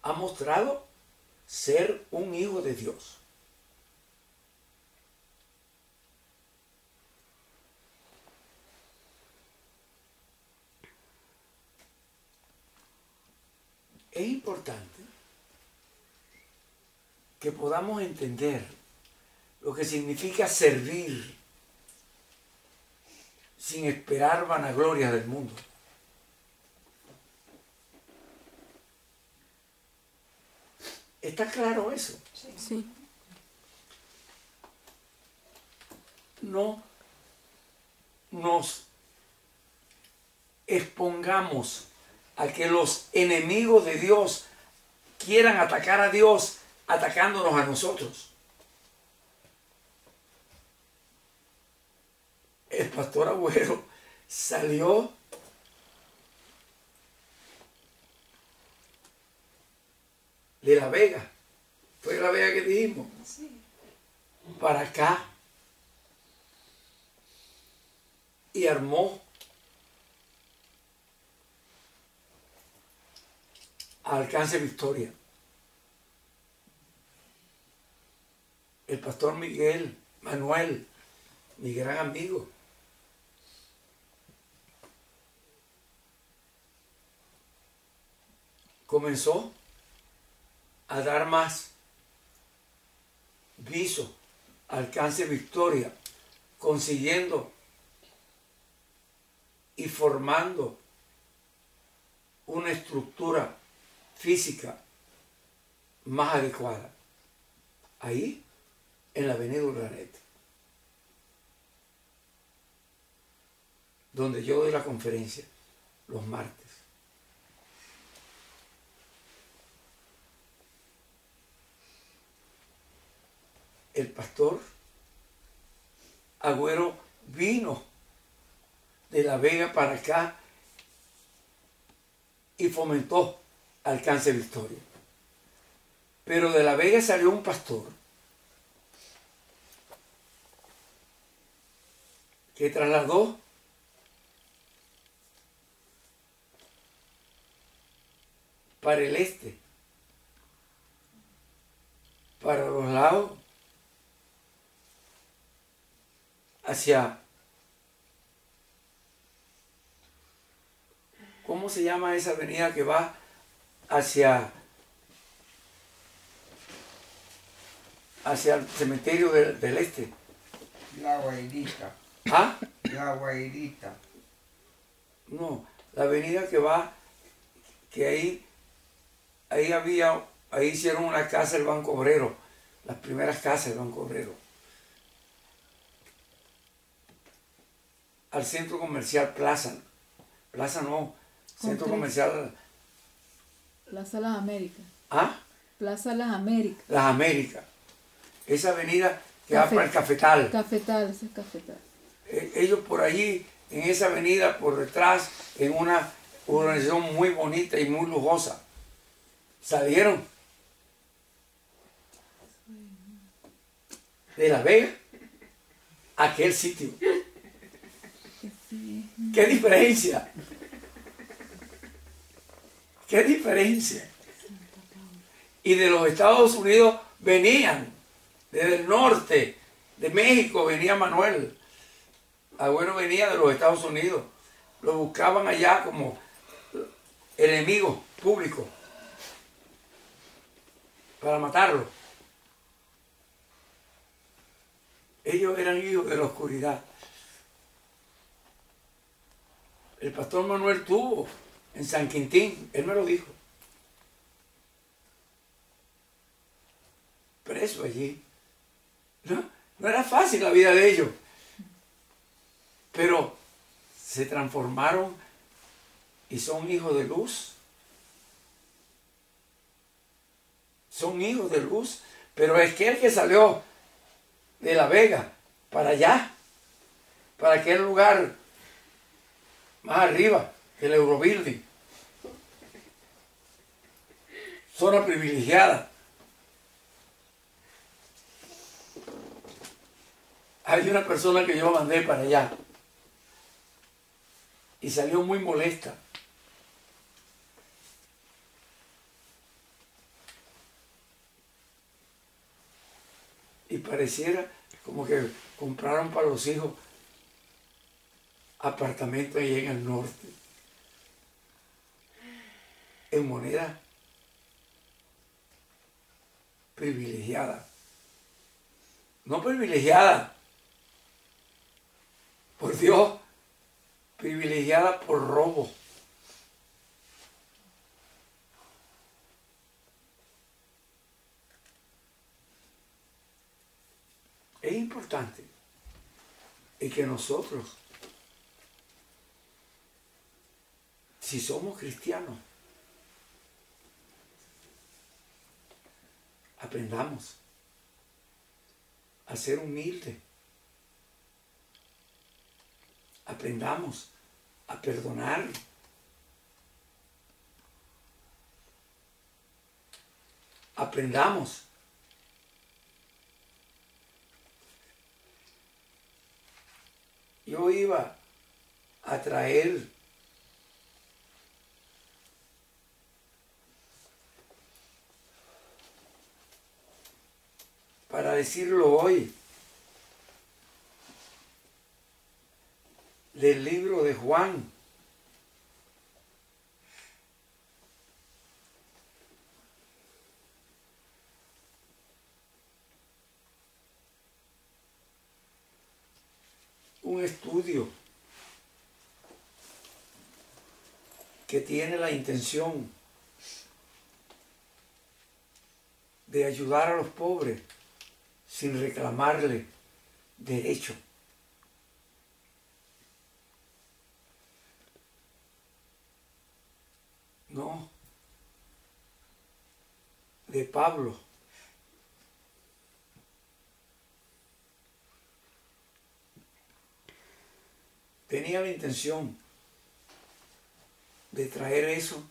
Ha mostrado ser un hijo de Dios. Es importante que podamos entender lo que significa servir sin esperar vanaglorias del mundo. ¿Está claro eso? Sí. No nos expongamos a que los enemigos de Dios quieran atacar a Dios atacándonos a nosotros. El pastor Agüero salió de La Vega, fue La Vega que dijimos, para acá, y armó a Alcance Victoria. El pastor Miguel Manuel, mi gran amigo, comenzó a dar más viso a Alcance Victoria, consiguiendo y formando una estructura física más adecuada. Ahí, en la avenida Urdaneta, donde yo doy la conferencia los martes. El pastor Agüero vino de La Vega para acá y fomentó Alcance Victoria. Pero de La Vega salió un pastor que trasladó para el este, para los lados, hacia, ¿cómo se llama esa avenida que va hacia el cementerio del este? La Guairita. ¿Ah? La Guairita. No, la avenida que va, que ahí hicieron una casa del Banco Obrero, las primeras casas del Banco Obrero. Al centro comercial Plaza no, centro comercial... Plaza Las Américas. ¿Ah? Plaza Las Américas. Las Américas. Esa avenida que va para el Cafetal. Cafetal, ese es Cafetal. Ellos por allí, en esa avenida, por detrás, en una urbanización muy bonita y muy lujosa, salieron de La Vega a aquel sitio. Sí. ¡Qué diferencia! ¡Qué diferencia! Y de los Estados Unidos venían, desde el norte, de México venía Manuel. Agüero venía de los Estados Unidos. Lo buscaban allá como enemigo público para matarlo. Ellos eran hijos de la oscuridad. El pastor Manuel tuvo en San Quintín, él me lo dijo, preso allí. No era fácil la vida de ellos, pero se transformaron y son hijos de luz. Son hijos de luz, pero es que el que salió de La Vega para allá, para aquel lugar más arriba, el Eurobuilding, zona privilegiada. Hay una persona que yo mandé para allá y salió muy molesta. Y pareciera como que compraron para los hijos apartamentos ahí en el norte, en moneda privilegiada. No privilegiada por Dios, privilegiada por robo. Es importante que nosotros, si somos cristianos, aprendamos a ser humildes. Aprendamos a perdonar. Aprendamos yo iba a traer para decirlo hoy del libro de Juan. Un estudio que tiene la intención de ayudar a los pobres sin reclamarle derecho. No, de Pablo. Tenía la intención de traer eso,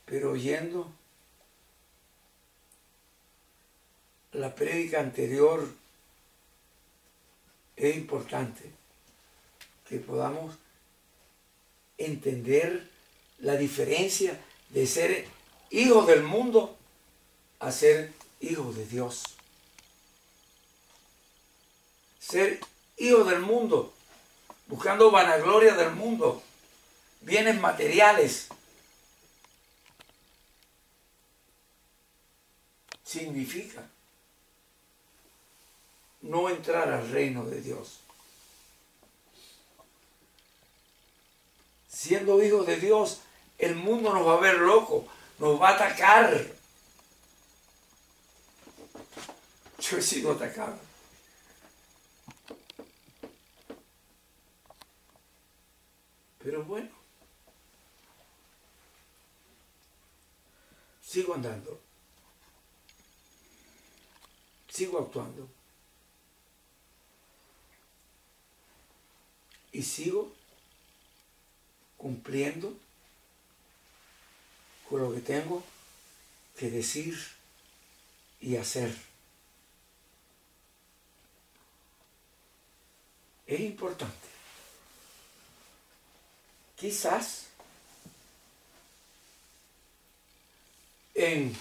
pero oyendo la prédica anterior, es importante que podamos entender la diferencia de ser hijos del mundo a ser hijos de Dios. Ser hijos del mundo, buscando vanagloria del mundo, bienes materiales, significa no entrar al reino de Dios. siendo hijos de Dios, el mundo nos va a ver locos, nos va a atacar. Yo he sido atacado. Pero bueno, sigo andando, sigo actuando y sigo cumpliendo con lo que tengo que decir y hacer. Es importante. Quizás en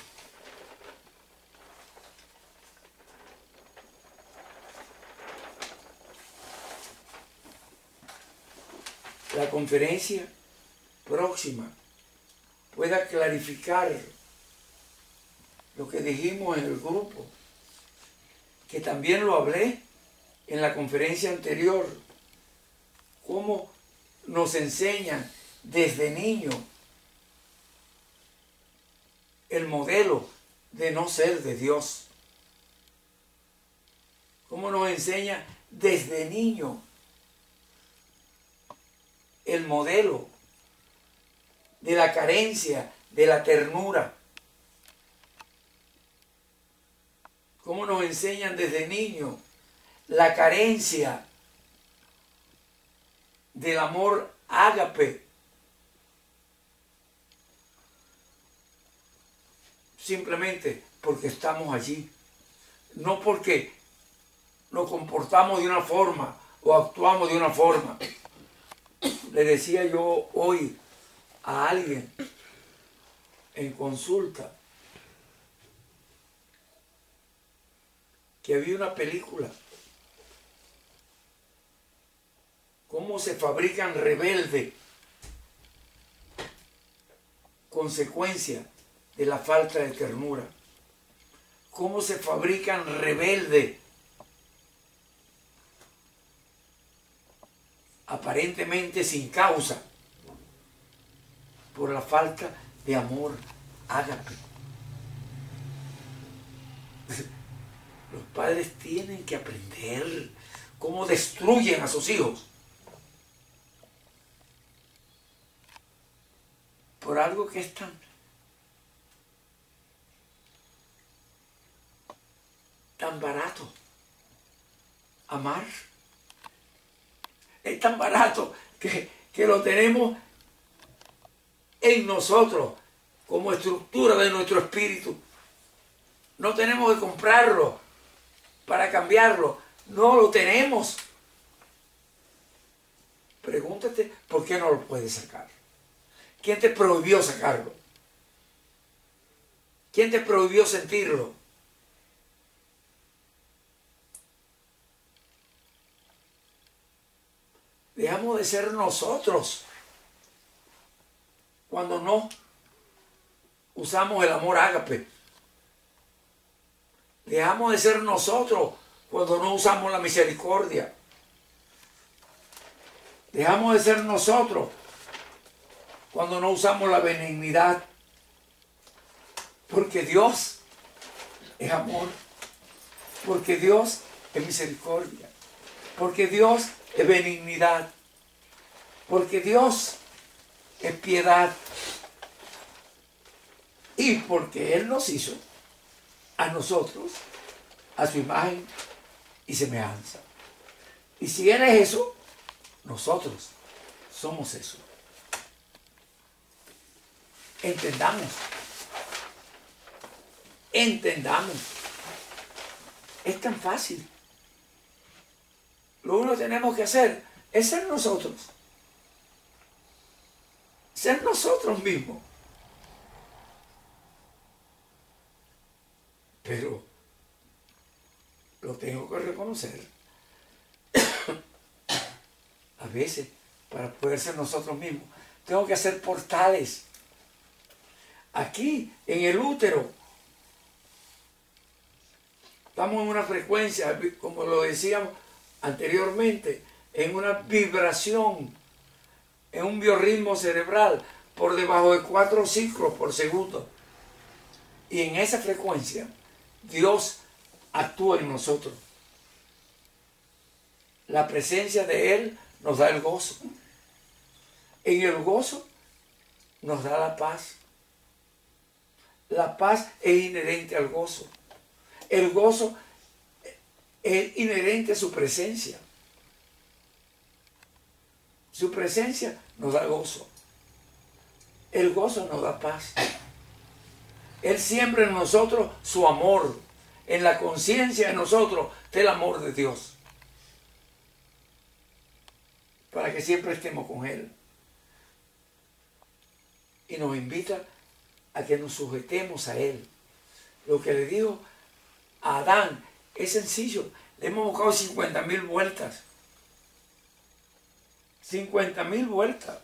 la conferencia próxima pueda clarificar lo que dijimos en el grupo, que también lo hablé en la conferencia anterior, cómo nos enseñan desde niño el modelo de no ser de Dios. Cómo nos enseña desde niño el modelo de la carencia, de la ternura. Cómo nos enseñan desde niño la carencia del amor ágape. Simplemente porque estamos allí. No porque nos comportamos de una forma o actuamos de una forma. Le decía yo hoy a alguien en consulta que había una película. Cómo se fabrican rebeldes, consecuencia de la falta de ternura. Cómo se fabrican rebeldes, aparentemente sin causa, por la falta de amor ágape. Los padres tienen que aprender cómo destruyen a sus hijos por algo que es tan barato. Amar es tan barato que lo tenemos en nosotros como estructura de nuestro espíritu. No tenemos que comprarlo para cambiarlo. No lo tenemos. Pregúntate por qué no lo puedes sacar. ¿Quién te prohibió sacarlo? ¿Quién te prohibió sentirlo? Dejamos de ser nosotros cuando no usamos el amor ágape. Dejamos de ser nosotros cuando no usamos la misericordia. Dejamos de ser nosotros cuando no usamos la benignidad. Porque Dios es amor. Porque Dios es misericordia. Porque Dios es benignidad. Porque Dios es piedad. Y porque Él nos hizo a nosotros, a su imagen y semejanza. Y si Él es eso, nosotros somos eso. Entendamos. Entendamos. Es tan fácil. Lo único que tenemos que hacer es ser nosotros. Ser nosotros mismos. Pero lo tengo que reconocer. A veces, para poder ser nosotros mismos, tengo que hacer portales. Aquí, en el útero, estamos en una frecuencia, como lo decíamos anteriormente, en una vibración en un biorritmo cerebral por debajo de 4 ciclos por segundo. Y en esa frecuencia Dios actúa en nosotros. La presencia de Él nos da el gozo. En el gozo nos da la paz. La paz es inherente al gozo. El gozo es inherente a su presencia. Su presencia nos da gozo. El gozo nos da paz. Él siembra en nosotros su amor. En la conciencia de nosotros está el amor de Dios. Para que siempre estemos con Él. Y nos invita a que nos sujetemos a Él. Lo que le dijo a Adán es sencillo. Le hemos buscado 50,000 vueltas. 50,000 vueltas.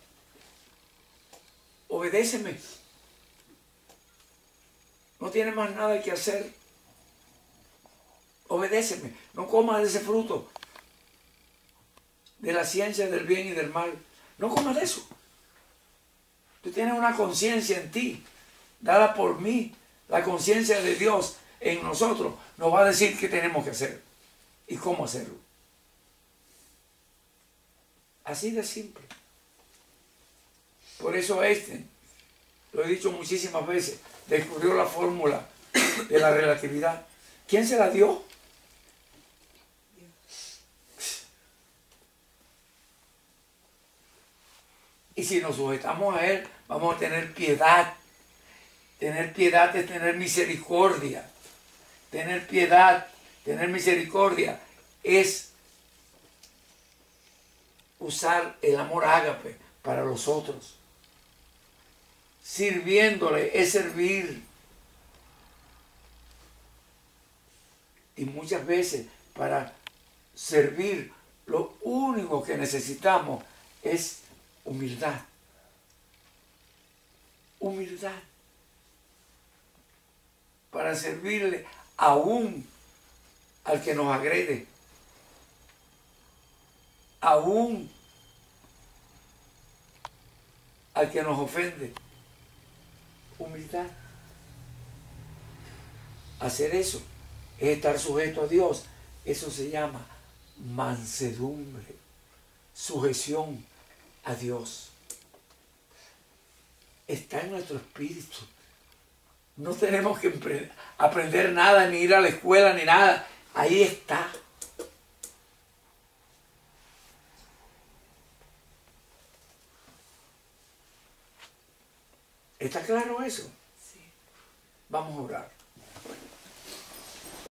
Obedéceme. No tiene más nada que hacer. Obedéceme. No comas de ese fruto. De la ciencia del bien y del mal. No comas de eso. Tú tienes una conciencia en ti, dada por mí. La conciencia de Dios en nosotros nos va a decir qué tenemos que hacer y cómo hacerlo. Así de simple. Por eso lo he dicho muchísimas veces, descubrió la fórmula de la relatividad. ¿Quién se la dio? Y si nos sujetamos a Él, vamos a tener piedad. Tener piedad es tener misericordia. Tener piedad, tener misericordia es usar el amor ágape para los otros. Sirviéndole es servir. Y muchas veces para servir lo único que necesitamos es humildad. Humildad. Para servirle aún al que nos agrede. Aún al que nos ofende. Humildad. Hacer eso es estar sujeto a Dios. Eso se llama mansedumbre, sujeción a Dios. Está en nuestro espíritu. No tenemos que aprender nada, ni ir a la escuela, ni nada. Ahí está. ¿Está claro eso? Sí. Vamos a orar.